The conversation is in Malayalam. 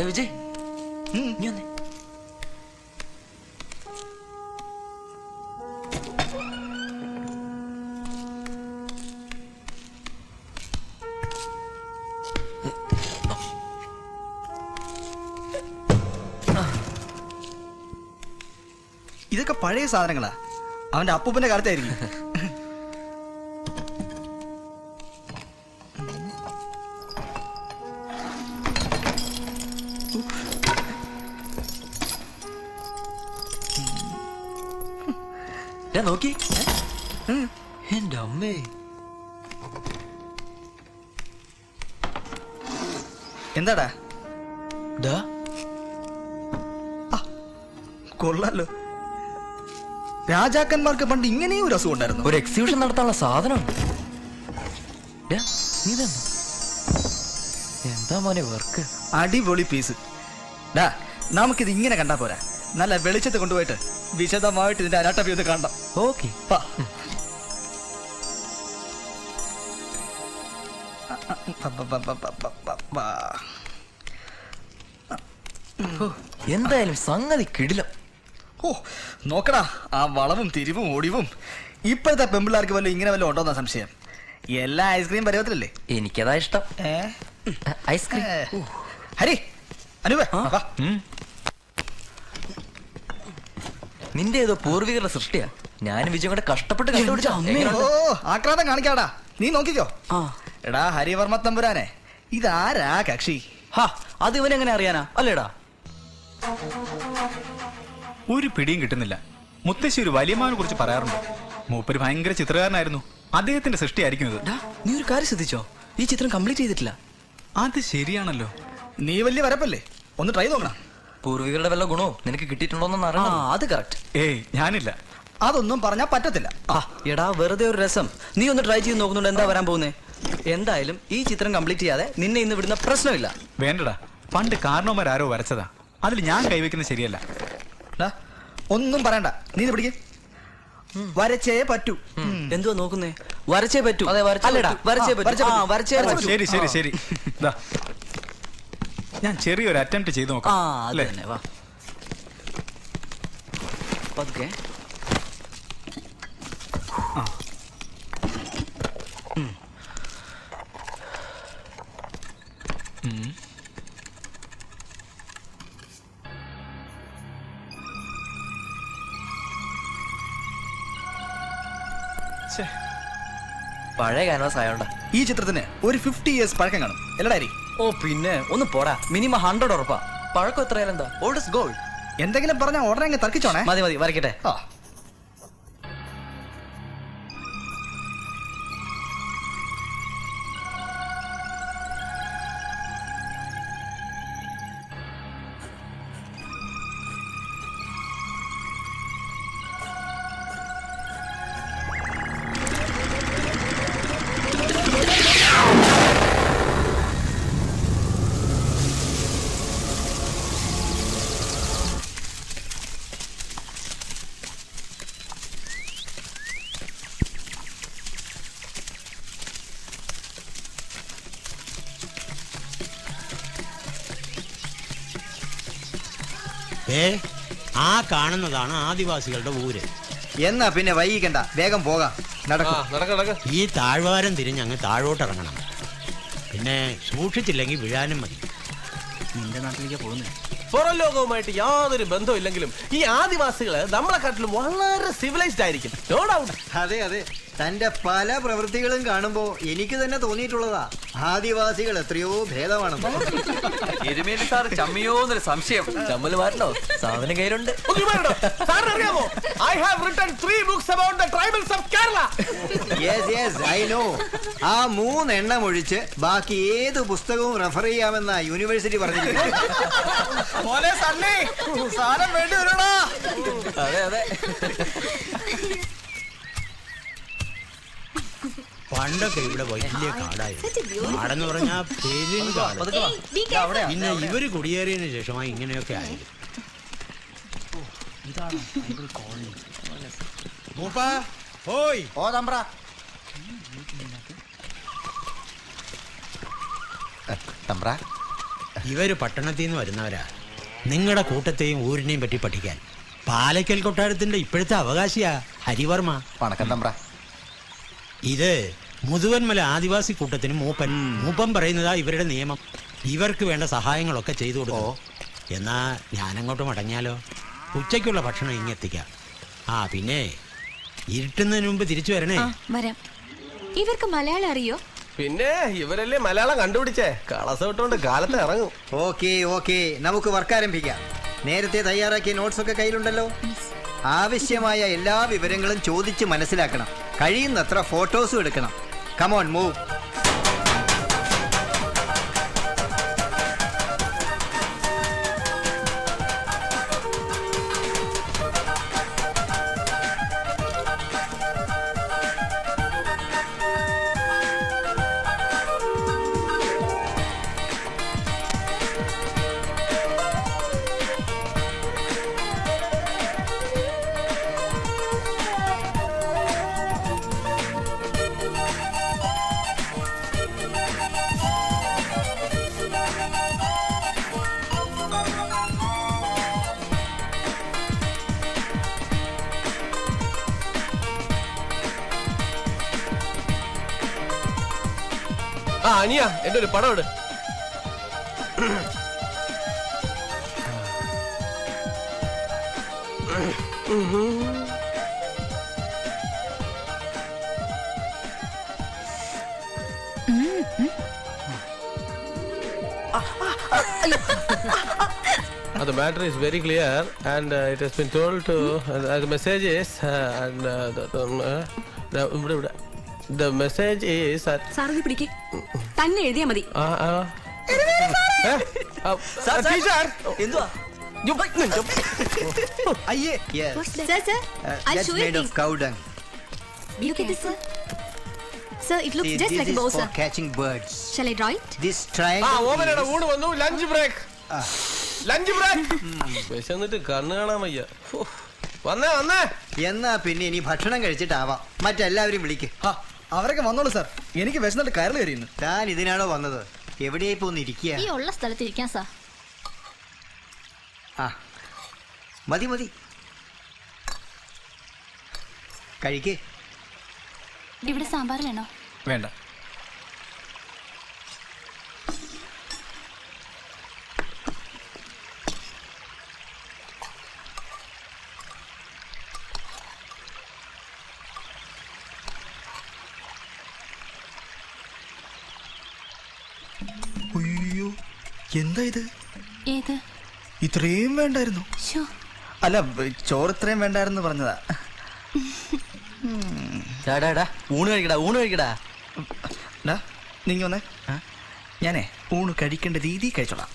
വിജയ് നീ വന്നേ. ഇതൊക്കെ പഴയ സാധനങ്ങളാ, അവന്റെ അപ്പൂപ്പന്റെ കാലത്തായിരിക്കും. നോക്കി എന്റെ അമ്മേ, എന്താടാ കൊള്ളാലോ. രാജാക്കന്മാർക്ക് പണ്ട് ഇങ്ങനെയും ഒരു അസുഖം ഉണ്ടായിരുന്നു. ഒരു എക്സിബിഷൻ നടത്താനുള്ള സാധനം. എന്താ മോനെ വർക്ക്? അടിപൊളി പീസ്. ഡാ നമുക്കിത് ഇങ്ങനെ കണ്ടാ പോരാ, നല്ല വെളിച്ചത്ത് കൊണ്ടുപോയിട്ട് വിശദമായിട്ട് ഇതിന്റെ അനാട്ടമി ഒന്ന് കാണാം. ഓക്കെ. എന്തായാലും സംഗതി കിടിലം. ഓ നോക്കടാ, ആ വളവും തിരിവും ഒടിവും. ഇപ്പോഴത്തെ പെമ്പിള്ളാർക്ക് വല്ല ഇങ്ങനെ വല്ല ഉണ്ടോന്നാ സംശയം. എല്ലാ ഐസ്ക്രീം പരുവത്തിലല്ലേ? എനിക്കതാ ഇഷ്ടം. ഐസ്ക്രീം. ഹരി, അനുവേ വാ. നിന്റെ ഏതോ പൂർവികരുടെ സൃഷ്ടിയാ. ഞാനും വിജയം കൂടെ കഷ്ടപ്പെട്ട് കണ്ടുപിടിച്ച. ഓ ആക്രാന്തം കാണിക്കാടാ, നീ നോക്കിക്കോ. എടാ ഹരിവർമ്മ തമ്പുരാനെ, ഇതാരാ കക്ഷി? അത് ഇവനെങ്ങനെ അറിയാനാ? അല്ലേടാ, ഒരു പിടിയും കിട്ടുന്നില്ല. മുത്തശ്ശി ഒരു വലിയമാനെ കുറിച്ച് പറയാറുണ്ട്. മൂപ്പര് ഭയങ്കര ചിത്രകാരനായിരുന്നു. അദ്ദേഹത്തിന്റെ സൃഷ്ടിയായിരിക്കും ഇത്. നീ ഒരു കാര്യം ശ്രദ്ധിച്ചോ? ഈ ചിത്രം കംപ്ലീറ്റ് ചെയ്തിട്ടില്ല. അത് ശരിയാണല്ലോ. നീ വലിയ വരപ്പല്ലേ, ഒന്ന് ട്രൈ നോക്കണം. പൂർവികരുടെ വല്ല ഗുണവും നിനക്ക് കിട്ടിയിട്ടുണ്ടോന്ന് അറിയണം. അത് കറക്റ്റ്. ഏയ് ഞാനില്ല. അതൊന്നും പറഞ്ഞാൽ പറ്റത്തില്ല. എടാ വെറുതെ ഒരു രസം. നീ ഒന്ന് ട്രൈ ചെയ്ത് നോക്കുന്നുണ്ട് എന്താ വരാൻ പോകുന്നേ? എന്തായാലും ഈ ചിത്രം കംപ്ലീറ്റ് ചെയ്യാതെ നിന്നെ ഇന്ന് വിടുന്ന പ്രശ്നമില്ല. വേണ്ടടാ, പണ്ട് കാരണവന്മാരാരോ വരച്ചതാ. അതിൽ ഞാൻ കൈവയ്ക്കുന്നത് ശരിയല്ല. ഒന്നും പറയണ്ട, നീ ഇത് പിടിക്ക്. വരച്ചേ പറ്റൂ. എന്തുവാ നോക്കുന്നേ? വരച്ചേ പറ്റൂ. അല്ലടാ, വരച്ചേ പറ്റൂ. ശരി ശരി ശരി. ഞാൻ ചെറിയൊരു അറ്റംപ്റ്റ് ചെയ്ത് നോക്കാം. വാ പതുക്കെ. പഴയ ക്യാൻവാസ് ആയോണ്ടാ. ഈ ചിത്രത്തിന് ഒരു 50 years പഴക്കം കാണും. എല്ലാരി? ഓ പിന്നെ ഒന്ന് പോടാ, മിനിമം 100 ഉറപ്പാ. പഴക്കം എത്രയാലും എന്താ? Old is gold. എന്തെങ്കിലും പറഞ്ഞാൽ ഉടനെ അങ്ങ് തർക്കിച്ചോണേ. മതി മതി, വരയ്ക്കട്ടെ. ആ കാണുന്നതാണ് ആദിവാസികളുടെ ഊര്. എന്നാ പിന്നെ വൈകിക്കണ്ട, വേഗം പോകാം. ഈ താഴ്വാരം തിരിഞ്ഞ് അങ്ങ് താഴോട്ടിറങ്ങണം. പിന്നെ സൂക്ഷിച്ചില്ലെങ്കിൽ വീഴാനും മതി. നിന്റെ നാട്ടിലേക്ക് പോകുന്നേ. പുറം ലോകവുമായിട്ട് യാതൊരു ബന്ധവും ഇല്ലെങ്കിലും ഈ ആദിവാസികള് നമ്മളെക്കാട്ടിലും വളരെ സിവിലൈസ്ഡ് ആയിരിക്കും. No doubt. അതെ അതെ, തന്റെ പല പ്രവൃത്തികളും കാണുമ്പോ എനിക്ക് തന്നെ തോന്നിയിട്ടുള്ളതാ, ആദിവാസികൾ എത്രയോ ഭേദമാണെന്ന്. എരുമേലി സാർ ചമ്മിയോന്നൊരു സംശയം. ചമ്മല് മാറ്റണോ? സാധനം കയ്യിലുണ്ട്. അറിയാമോ, I have written 3 books about the tribals of Kerala. Yes, yes, I know. ആ 3 എണ്ണം ഒഴിച്ച് ബാക്കി ഏത് പുസ്തകവും റെഫർ ചെയ്യാമെന്നാ യൂണിവേഴ്സിറ്റി പറഞ്ഞിരിക്കുന്നത്. അതെ അതെ. പണ്ടൊക്കെ ഇവിടെ വലിയ കാടായിരുന്നു. കാടെന്ന് പറഞ്ഞാ പെരും കാട്. പിന്നെ ഇവര് കുടിയേറിയതിനു ശേഷമായി ഇങ്ങനെയൊക്കെ ആയിരുന്നു. തമ്പ്ര ഇവര് പട്ടണത്തിൽ നിന്ന് വരുന്നവരാ. നിങ്ങളുടെ കൂട്ടത്തെയും ഊരിനെയും പറ്റി പഠിക്കാൻ. പാലക്കൽ കൊട്ടാരത്തിന്റെ ഇപ്പോഴത്തെ അവകാശിയാ ഹരിവർമ്മ. വണക്കം തമ്പ്ര. ഇത് മുതുവന്മല ആദിവാസി കൂട്ടത്തിന് മൂപ്പൻ പറയുന്നതാ ഇവരുടെ നിയമം. ഇവർക്ക് വേണ്ട സഹായങ്ങളൊക്കെ ചെയ്തു കൊടുക്കും. എന്നാ ഞാനങ്ങോട്ട് മടങ്ങിയാലോ? ഉച്ചയ്ക്കുള്ള ഭക്ഷണം ഇങ്ങെത്തിക്കാം. പിന്നെ ഇരുട്ടുന്നതിന് മുമ്പ് തിരിച്ചു വരണേ. വരാം. ഇവർക്ക് മലയാളം അറിയോ? പിന്നെ ഇവരല്ലേ മലയാളം കണ്ടുപിടിച്ചേ. കളസോട്ടോണ്ട് കാലത്ത് ഇറങ്ങും. ഓക്കെ നമുക്ക് വർക്ക് ആരംഭിക്കാം. നേരത്തെ തയ്യാറാക്കിയ നോട്ട്സ് ഒക്കെ കയ്യിലുണ്ടല്ലോ. ആവശ്യമായ എല്ലാ വിവരങ്ങളും ചോദിച്ച് മനസ്സിലാക്കണം. കഴിയുന്നത്ര ഫോട്ടോസും എടുക്കണം. Come on move. അനിയാ എന്റെ ഒരു പടം ഇട്. The matter is very clear and it has been told to the message is and the message is that സാറിന് പിടിക്ക്. തന്നെ എഴുതിയാ മതി. teacher എന്തുവാ? അയ്യേ. Yes. Sir, I'll That's show you made of things. cow dung. Look at this, sir. Sir, it looks See, just this like a is bow, for sir. catching birds. Shall I draw it? This triangle ഓമനയുടെ is- ഊണ് വന്നു. Lunch break. Lunch break. വിശന്നിട്ട് കണ്ണ് കാണാൻ വയ്യ. വന്നേ. എന്നാ പിന്നെ ഇനി ഭക്ഷണം കഴിച്ചിട്ടാവാം. മറ്റെല്ലാവരും വിളിക്ക്. അവരൊക്കെ വന്നോളൂ സാർ. എനിക്ക് വിശന്നിട്ട് കയറി കയറിയുന്നു. താൻ ഇതിനാണോ വന്നത്? എവിടെയായി പോന്ന് ഇരിക്കുക? ഈ ഉള്ള സ്ഥലത്ത് ഇരിക്കാൻ സാർ. മതി കഴിക്കേ. ഇവിടെ സാമ്പാർ വേണോ? വേണ്ട. അയ്യോ, എന്താ ഇത്? ഏത്? ഇത്രയും വേണ്ടായിരുന്നു. അല്ല, ചോറ് ഇത്രയും വേണ്ടായിരുന്നു പറഞ്ഞതാ. ഊണ് കഴിക്കടാ. നീങ്ങി വന്നേ. ഞാനേ ഊണ് കഴിക്കേണ്ട രീതി കഴിച്ചോളാം.